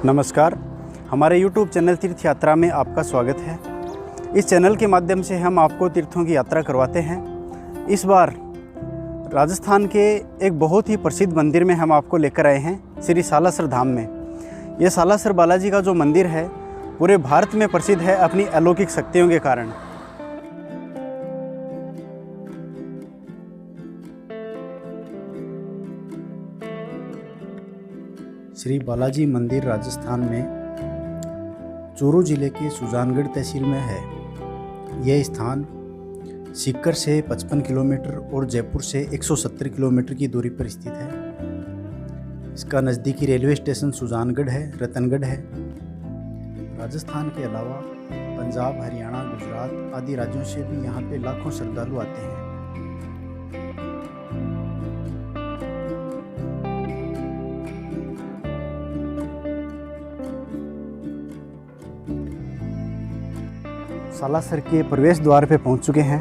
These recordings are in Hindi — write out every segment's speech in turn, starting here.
नमस्कार, हमारे YouTube चैनल तीर्थ यात्रा में आपका स्वागत है। इस चैनल के माध्यम से हम आपको तीर्थों की यात्रा करवाते हैं। इस बार राजस्थान के एक बहुत ही प्रसिद्ध मंदिर में हम आपको लेकर आए हैं, श्री सालासर धाम में। यह सालासर बालाजी का जो मंदिर है पूरे भारत में प्रसिद्ध है अपनी अलौकिक शक्तियों के कारण। श्री बालाजी मंदिर राजस्थान में चूरू जिले के सुजानगढ़ तहसील में है। यह स्थान सीकर से 55 किलोमीटर और जयपुर से 170 किलोमीटर की दूरी पर स्थित है। इसका नज़दीकी रेलवे स्टेशन सुजानगढ़ है, रतनगढ़ है। राजस्थान के अलावा पंजाब, हरियाणा, गुजरात आदि राज्यों से भी यहाँ पे लाखों श्रद्धालु आते हैं। सालासर के प्रवेश द्वार पे पहुंच चुके हैं।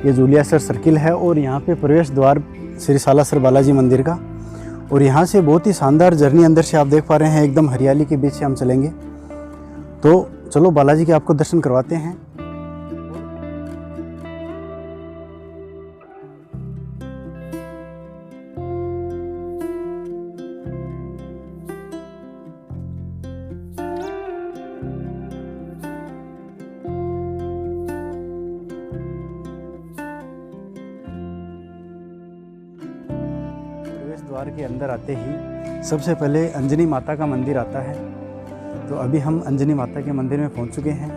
ये जूलियासर सर्किल है और यहाँ पे प्रवेश द्वार श्री सालासर बालाजी मंदिर का। और यहाँ से बहुत ही शानदार जर्नी अंदर से आप देख पा रहे हैं, एकदम हरियाली के बीच से हम चलेंगे। तो चलो बालाजी के आपको दर्शन करवाते हैं। द्वार के अंदर आते ही सबसे पहले अंजनी माता का मंदिर आता है। तो अभी हम अंजनी माता के मंदिर में पहुंच चुके हैं।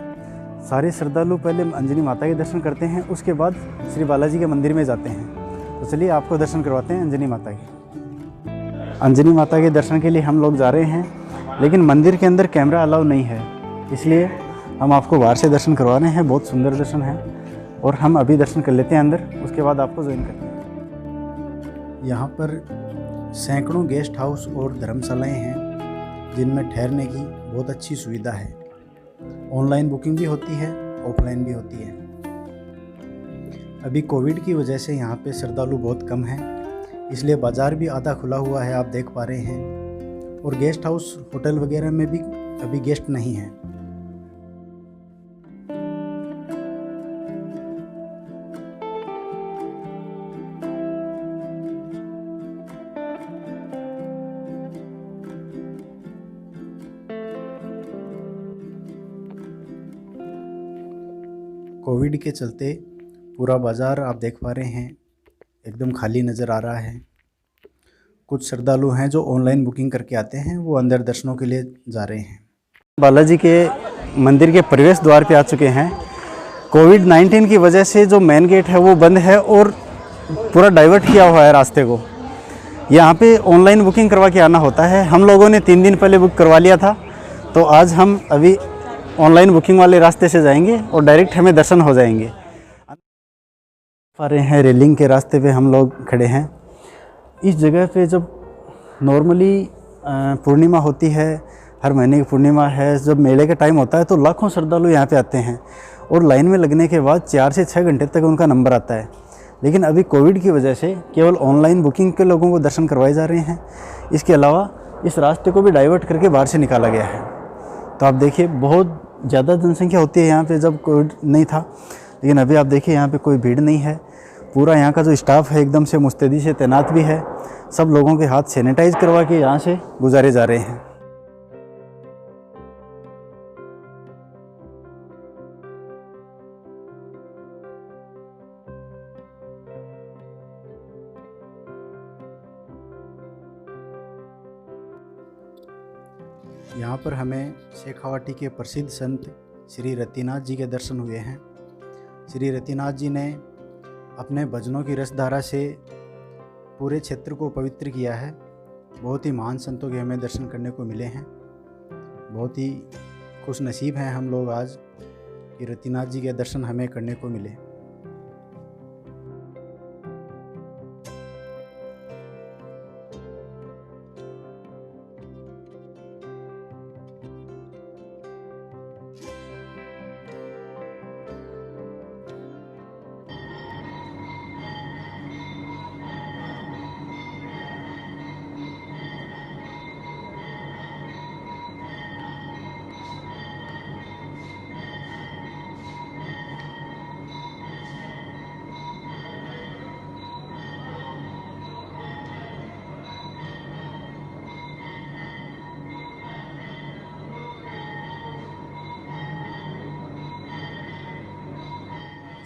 सारे श्रद्धालु पहले अंजनी माता के दर्शन करते हैं, उसके बाद श्री बालाजी के मंदिर में जाते हैं। तो चलिए आपको दर्शन करवाते हैं अंजनी माता के। अंजनी माता के दर्शन के लिए हम लोग जा रहे हैं, लेकिन मंदिर के अंदर कैमरा अलाउ नहीं है, इसलिए हम आपको बाहर से दर्शन करवा रहे हैं। बहुत सुंदर दर्शन है और हम अभी दर्शन कर लेते हैं अंदर, उसके बाद आपको ज्वाइन करते हैं। यहाँ पर सैकड़ों गेस्ट हाउस और धर्मशालाएं हैं जिनमें ठहरने की बहुत अच्छी सुविधा है। ऑनलाइन बुकिंग भी होती है, ऑफलाइन भी होती है। अभी कोविड की वजह से यहाँ पे श्रद्धालु बहुत कम हैं, इसलिए बाज़ार भी आधा खुला हुआ है, आप देख पा रहे हैं। और गेस्ट हाउस, होटल वगैरह में भी अभी गेस्ट नहीं हैं। कोविड के चलते पूरा बाज़ार आप देख पा रहे हैं एकदम खाली नज़र आ रहा है। कुछ श्रद्धालु हैं जो ऑनलाइन बुकिंग करके आते हैं, वो अंदर दर्शनों के लिए जा रहे हैं। बालाजी के मंदिर के प्रवेश द्वार पे आ चुके हैं। कोविड-19 की वजह से जो मेन गेट है वो बंद है और पूरा डाइवर्ट किया हुआ है रास्ते को। यहाँ पे ऑनलाइन बुकिंग करवा के आना होता है। हम लोगों ने 3 दिन पहले बुक करवा लिया था, तो आज हम अभी ऑनलाइन बुकिंग वाले रास्ते से जाएंगे और डायरेक्ट हमें दर्शन हो जाएंगे। आ रहे हैं रेलिंग के रास्ते पे हम लोग खड़े हैं। इस जगह पे जब नॉर्मली पूर्णिमा होती है, हर महीने की पूर्णिमा है, जब मेले का टाइम होता है तो लाखों श्रद्धालु यहाँ पे आते हैं और लाइन में लगने के बाद 4 से 6 घंटे तक उनका नंबर आता है। लेकिन अभी कोविड की वजह से केवल ऑनलाइन बुकिंग के लोगों को दर्शन करवाए जा रहे हैं। इसके अलावा इस रास्ते को भी डाइवर्ट करके बाहर से निकाला गया है। तो आप देखिए बहुत ज़्यादा जनसंख्या होती है यहाँ पे जब कोविड नहीं था, लेकिन अभी आप देखिए यहाँ पे कोई भीड़ नहीं है। पूरा यहाँ का जो स्टाफ है एकदम से मुस्तैदी से तैनात भी है। सब लोगों के हाथ सैनिटाइज करवा के यहाँ से गुजारे जा रहे हैं। यहाँ पर हमें शेखावाटी के प्रसिद्ध संत श्री रतिनाथ जी के दर्शन हुए हैं। श्री रतिनाथ जी ने अपने भजनों की रसधारा से पूरे क्षेत्र को पवित्र किया है। बहुत ही महान संतों के हमें दर्शन करने को मिले हैं। बहुत ही खुश नसीब हैं हम लोग आज कि रतिनाथ जी के दर्शन हमें करने को मिले।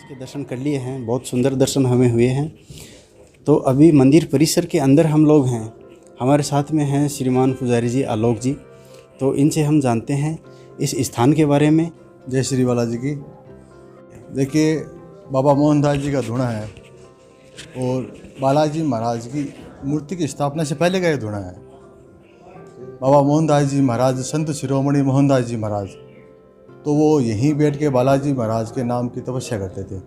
के दर्शन कर लिए हैं, बहुत सुंदर दर्शन हमें हुए हैं। तो अभी मंदिर परिसर के अंदर हम लोग हैं। हमारे साथ में हैं श्रीमान पुजारी जी आलोक जी। तो इनसे हम जानते हैं इस स्थान के बारे में। जय श्री बालाजी की। देखिए, बाबा मोहनदास जी का धुना है और बालाजी महाराज की मूर्ति की स्थापना से पहले का ये धुना है। बाबा मोहनदास जी महाराज, संत शिरोमणि मोहनदास जी महाराज, तो वो यहीं बैठ के बालाजी महाराज के नाम की तपस्या करते थे।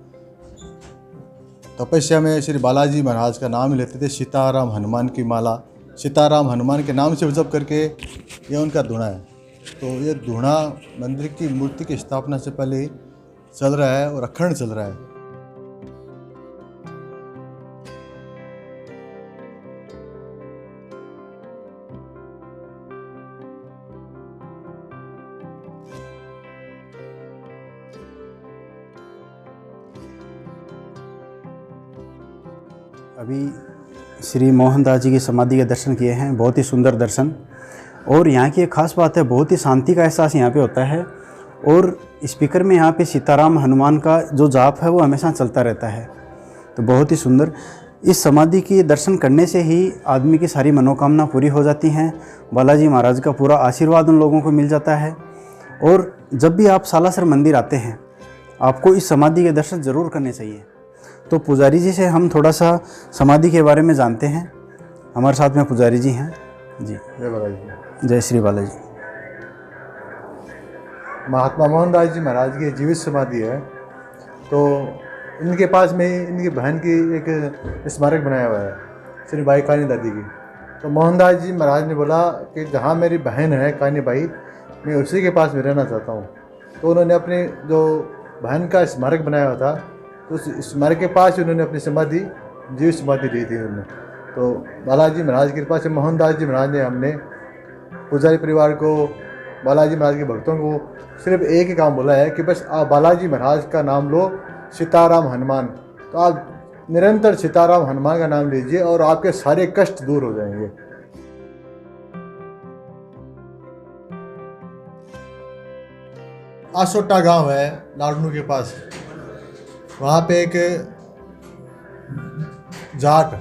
तपस्या में श्री बालाजी महाराज का नाम लेते थे, सीताराम हनुमान की माला, सीताराम हनुमान के नाम से जप करके ये उनका धुना है। तो ये धुना मंदिर की मूर्ति की स्थापना से पहले ही चल रहा है और अखंड चल रहा है। अभी श्री मोहनदास जी की समाधि के दर्शन किए हैं, बहुत ही सुंदर दर्शन। और यहाँ की एक ख़ास बात है, बहुत ही शांति का एहसास यहाँ पे होता है। और स्पीकर में यहाँ पे सीताराम हनुमान का जो जाप है वो हमेशा चलता रहता है। तो बहुत ही सुंदर। इस समाधि के दर्शन करने से ही आदमी की सारी मनोकामना पूरी हो जाती हैं। बालाजी महाराज का पूरा आशीर्वाद उन लोगों को मिल जाता है। और जब भी आप सालासर मंदिर आते हैं, आपको इस समाधि के दर्शन ज़रूर करने चाहिए। तो पुजारी जी से हम थोड़ा सा समाधि के बारे में जानते हैं। हमारे साथ में पुजारी जी हैं जी। जय बालाजी। जय श्री बालाजी। महात्मा मोहनदास जी महाराज की जीवित समाधि है। तो इनके पास में इनकी बहन की एक स्मारक बनाया हुआ है, श्री बाई कानी दादी की। तो मोहनदास जी महाराज ने बोला कि जहाँ मेरी बहन है कानी बाई, मैं उसी के पास में रहना चाहता हूँ। तो उन्होंने अपने जो बहन का स्मारक बनाया हुआ था, तो उस स्मारक के पास उन्होंने अपनी समाधि, जीवित समाधि ली थी उन्होंने। तो बालाजी महाराज की कृपा से मोहनदास जी महाराज ने हमने पुजारी परिवार को, बालाजी महाराज के भक्तों को सिर्फ एक ही काम बोला है कि बस आप बालाजी महाराज का नाम लो, सीताराम हनुमान। तो आप निरंतर सीताराम हनुमान का नाम लीजिए और आपके सारे कष्ट दूर हो जाएंगे। आसोटा गांव है लाडनू के पास, वहाँ पे एक जाट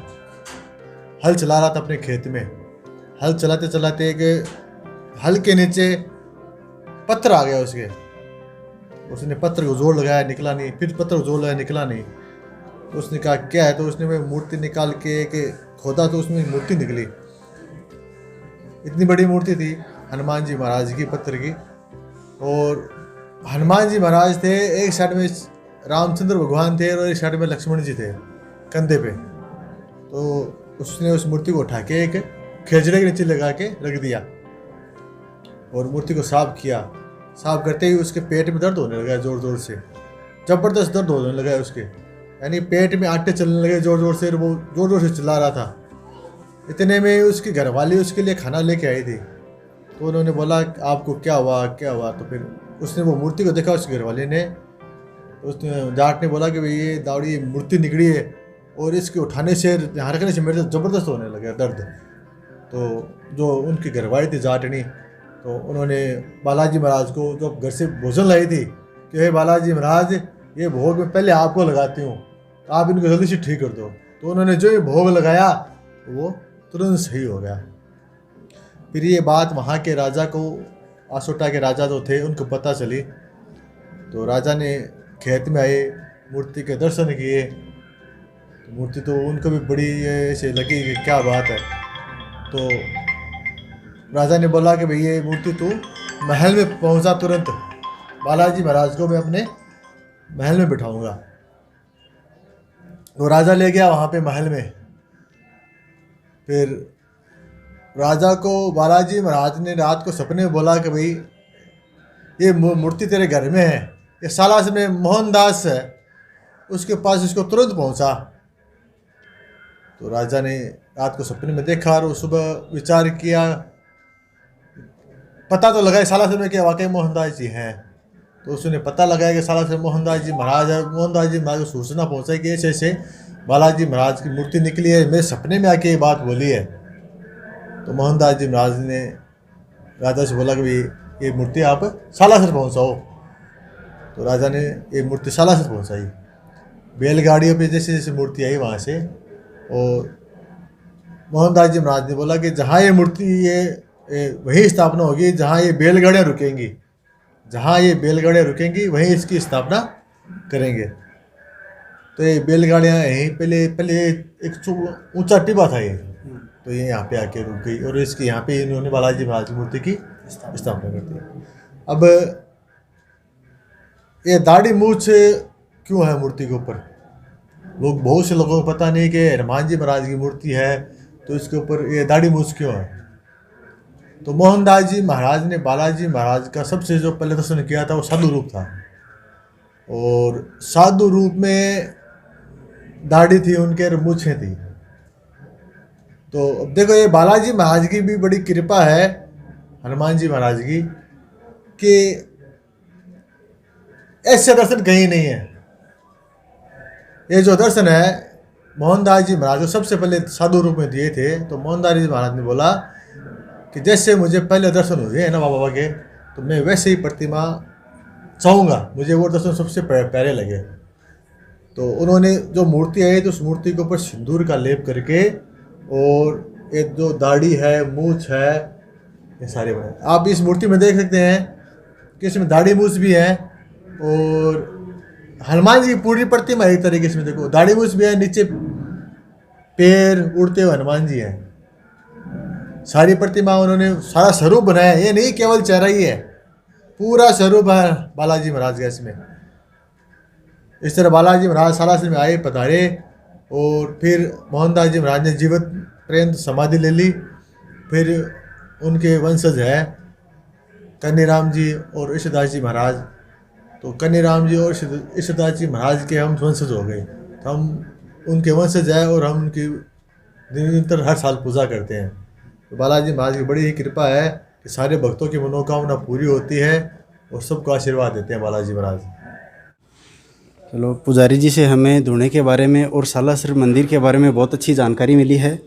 हल चला रहा था अपने खेत में। हल चलाते चलाते एक हल के नीचे पत्थर आ गया उसने पत्थर को जोर लगाया, निकला नहीं। फिर पत्थर को जोर लगाया, निकला नहीं। तो उसने कहा क्या है, तो उसने वो मूर्ति निकाल के एक खोदा, तो उसमें मूर्ति निकली। इतनी बड़ी मूर्ति थी हनुमान जी महाराज की, पत्थर की। और हनुमान जी महाराज थे, एक साइड में रामचंद्र भगवान थे और एक साइड में लक्ष्मण जी थे कंधे पे। तो उसने उस मूर्ति को उठा के एक खेजड़े के नीचे लगा के रख दिया और मूर्ति को साफ किया। साफ करते ही उसके पेट में दर्द होने लगा जोर जोर से, जबरदस्त दर्द होने लगा उसके, यानी पेट में आटे चलने लगे जोर जोर से। वो जोर जोर से चिल्ला रहा था। इतने में उसकी घरवाली उसके लिए खाना लेके आई थी। तो उन्होंने बोला आपको क्या हुआ, क्या हुआ। तो फिर उसने वो मूर्ति को देखा, उसकी घरवाली ने। उसने जाट ने बोला कि भाई ये दावड़ी मूर्ति निकली है और इसके उठाने से, यहाँ रखने से मेरे ज़बरदस्त होने लगा दर्द। तो जो उनकी घरवाली थी जाटनी, तो उन्होंने बालाजी महाराज को जो घर से भोजन लाई थी कि हे बालाजी महाराज, ये भोग मैं पहले आपको लगाती हूँ, आप इनको जल्दी से ठीक कर दो। तो उन्होंने जो ये भोग लगाया वो तुरंत सही हो गया। फिर ये बात वहाँ के राजा को, आसोटा के राजा जो थे, उनको पता चली। तो राजा ने खेत में आए, मूर्ति के दर्शन किए। तो मूर्ति तो उनको भी बड़ी ऐसे लगी कि क्या बात है। तो राजा ने बोला कि भाई ये मूर्ति तू महल में पहुंचा तुरंत, बालाजी महाराज को मैं अपने महल में बिठाऊंगा। तो राजा ले गया वहाँ पे महल में। फिर राजा को बालाजी महाराज ने रात को सपने में बोला कि भाई ये मूर्ति तेरे घर में है, ये सालासर में मोहनदास है, उसके पास इसको तुरंत पहुंचा। तो राजा ने रात को सपने में देखा और सुबह विचार किया, पता तो लगाया सालासर में कि वाकई मोहनदास जी हैं। तो उसने पता लगाया कि सालासर मोहनदास जी महाराज है। मोहनदास जी महाराज को सूचना पहुंचाई कि ऐसे ऐसे बालाजी महाराज की मूर्ति निकली है, मेरे सपने में आके ये बात बोली है। तो मोहनदास जी महाराज ने राजा से बोला कि भाई ये मूर्ति आप सालासर पहुंचाओ। तो राजा ने ये मूर्ति सालासर पहुंचाई। बैलगाड़ियों पे जैसे जैसे मूर्ति आई वहाँ से, और मोहनदास जी महाराज ने बोला कि जहाँ ये मूर्ति ये वही स्थापना होगी जहाँ ये बैलगाड़ियाँ रुकेंगी, जहाँ ये बैलगाड़ियाँ रुकेंगी वहीं इसकी स्थापना करेंगे। तो ये बैलगाड़ियाँ यहीं पहले पहले एक ऊंचा टिब्बा था ये, तो ये यहाँ पे आके रुक गई और इसकी यहाँ पे इन्होंने बालाजी महाराज की मूर्ति की स्थापना कर दी। अब ये दाढ़ी मूछ क्यों है मूर्ति के ऊपर? लोग, बहुत से लोगों को पता नहीं कि हनुमान जी महाराज की मूर्ति है तो इसके ऊपर ये दाढ़ी मूछ क्यों है। तो मोहनदास जी महाराज ने बालाजी महाराज का सबसे जो पहले दर्शन किया था वो साधु रूप था, और साधु रूप में दाढ़ी थी उनके और मूछें थी। तो अब देखो ये बालाजी महाराज की भी बड़ी कृपा है हनुमान जी महाराज की कि ऐसे दर्शन कहीं नहीं है। ये जो दर्शन है मोहनदास जी महाराज को सबसे पहले साधु रूप में दिए थे, तो मोहनदास जी महाराज ने बोला कि जैसे मुझे पहले दर्शन हुए हैं ना बाबा के, तो मैं वैसे ही प्रतिमा चाहूँगा, मुझे वो दर्शन सबसे प्यारे लगे। तो उन्होंने जो मूर्ति आई तो उस मूर्ति के ऊपर सिंदूर का लेप करके, और एक जो दाढ़ी है, मूछ है, ये सारे बने। आप इस मूर्ति में देख सकते हैं कि इसमें दाढ़ी मूछ भी है, और हनुमान जी की पूरी प्रतिमा एक तरीके से देखो दाढ़ी मूछ भी है, नीचे पैर उड़ते हुए हनुमान जी हैं। सारी प्रतिमा उन्होंने सारा स्वरूप बनाया, ये नहीं केवल चेहरा ही है, पूरा स्वरूप है बालाजी महाराज का इसमें। इस तरह बालाजी महाराज सालासर में आए, पधारे, और फिर मोहनदास जी महाराज ने जीवित पर्यंत समाधि ले ली। फिर उनके वंशज है कन्नीराम जी और ईशदास जी महाराज। तो कन्नीराम जी और ईशदास जी महाराज के हम वंशज हो गए, तो हम उनके वंशज है और हम उनकी निरंतर हर साल पूजा करते हैं। तो बालाजी महाराज की बड़ी ही कृपा है कि सारे भक्तों की मनोकामना पूरी होती है और सबको आशीर्वाद देते हैं बालाजी महाराज। चलो, पुजारी जी से हमें धुणे के बारे में और सालासर मंदिर के बारे में बहुत अच्छी जानकारी मिली है।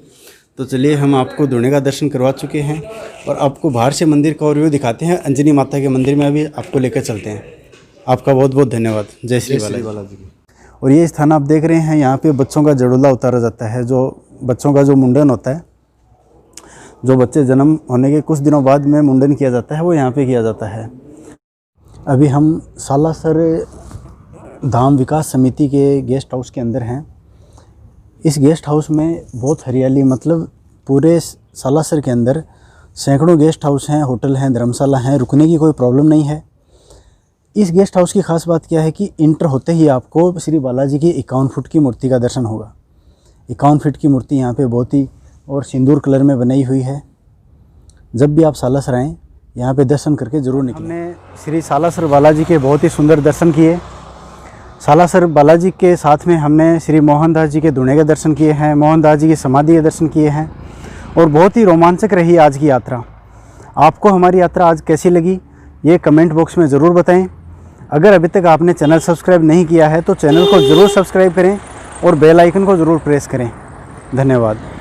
तो चलिए, हम आपको धुणे का दर्शन करवा चुके हैं और आपको बाहर से मंदिर का व्यू दिखाते हैं। अंजनी माता के मंदिर में अभी आपको लेकर चलते हैं। आपका बहुत बहुत धन्यवाद। जय श्री बालाजी। और ये स्थान आप देख रहे हैं, यहाँ पे बच्चों का जड़ोला उतारा जाता है। जो बच्चों का जो मुंडन होता है, जो बच्चे जन्म होने के कुछ दिनों बाद में मुंडन किया जाता है, वो यहाँ पे किया जाता है। अभी हम सालासर धाम विकास समिति के गेस्ट हाउस के अंदर हैं। इस गेस्ट हाउस में बहुत हरियाली, मतलब पूरे सालासर के अंदर सैकड़ों गेस्ट हाउस हैं, होटल हैं, धर्मशाला हैं, रुकने की कोई प्रॉब्लम नहीं है। इस गेस्ट हाउस की ख़ास बात क्या है कि इंटर होते ही आपको श्री बालाजी की 51 फुट की मूर्ति का दर्शन होगा। 51 फीट की मूर्ति यहाँ पे बहुत ही और सिंदूर कलर में बनाई हुई है। जब भी आप सालासर आएँ, यहाँ पे दर्शन करके ज़रूर निकलें। हमने श्री सालासर बालाजी के बहुत ही सुंदर दर्शन किए। सालासर बालाजी के साथ में हमने श्री मोहनदास जी के धुणे के दर्शन किए हैं, मोहनदास जी की समाधि के दर्शन किए हैं, और बहुत ही रोमांचक रही आज की यात्रा। आपको हमारी यात्रा आज कैसी लगी, ये कमेंट बॉक्स में ज़रूर बताएं। अगर अभी तक आपने चैनल सब्सक्राइब नहीं किया है तो चैनल को ज़रूर सब्सक्राइब करें और बेल आइकन को ज़रूर प्रेस करें। धन्यवाद।